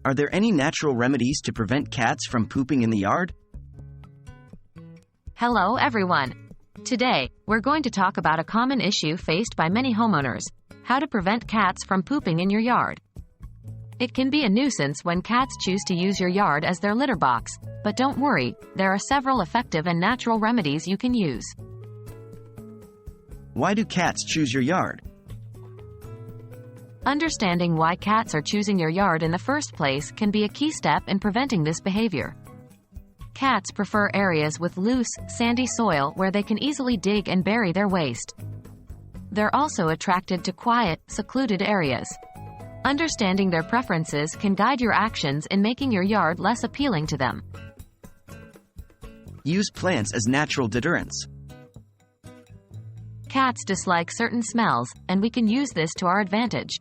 Are there any natural remedies to prevent cats from pooping in the yard? Hello everyone. Today, we're going to talk about a common issue faced by many homeowners: how to prevent cats from pooping in your yard. It can be a nuisance when cats choose to use your yard as their litter box, but don't worry, there are several effective and natural remedies you can use. Why do cats choose your yard? Understanding why cats are choosing your yard in the first place can be a key step in preventing this behavior. Cats prefer areas with loose, sandy soil where they can easily dig and bury their waste. They're also attracted to quiet, secluded areas. Understanding their preferences can guide your actions in making your yard less appealing to them. Use plants as natural deterrents. Cats dislike certain smells, and we can use this to our advantage.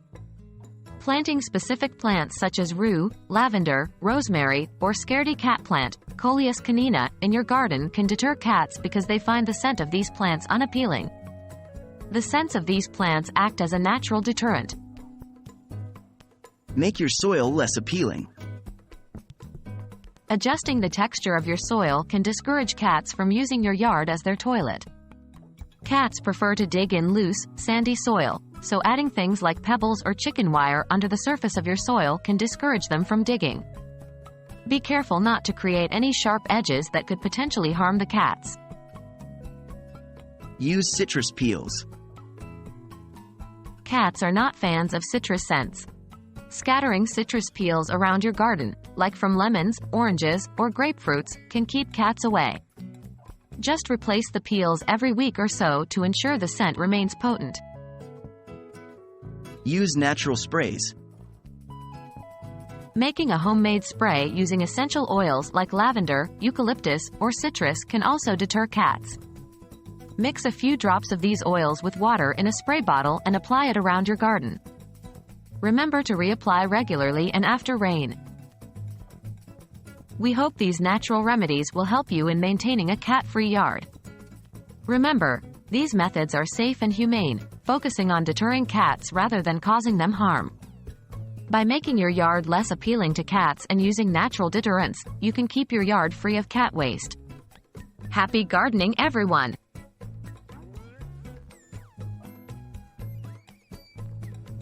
Planting specific plants such as rue, lavender, rosemary, or scaredy cat plant, Coleus canina, in your garden can deter cats because they find the scent of these plants unappealing. The scents of these plants act as a natural deterrent. Make your soil less appealing. Adjusting the texture of your soil can discourage cats from using your yard as their toilet. Cats prefer to dig in loose, sandy soil, so adding things like pebbles or chicken wire under the surface of your soil can discourage them from digging. Be careful not to create any sharp edges that could potentially harm the cats. Use citrus peels. Cats are not fans of citrus scents. Scattering citrus peels around your garden, like from lemons, oranges, or grapefruits, can keep cats away. Just replace the peels every week or so to ensure the scent remains potent. Use natural sprays. Making a homemade spray using essential oils like lavender, eucalyptus, or citrus can also deter cats. Mix a few drops of these oils with water in a spray bottle and apply it around your garden. Remember to reapply regularly and after rain. We hope these natural remedies will help you in maintaining a cat-free yard. Remember, these methods are safe and humane, focusing on deterring cats rather than causing them harm. By making your yard less appealing to cats and using natural deterrents, you can keep your yard free of cat waste. Happy gardening, everyone!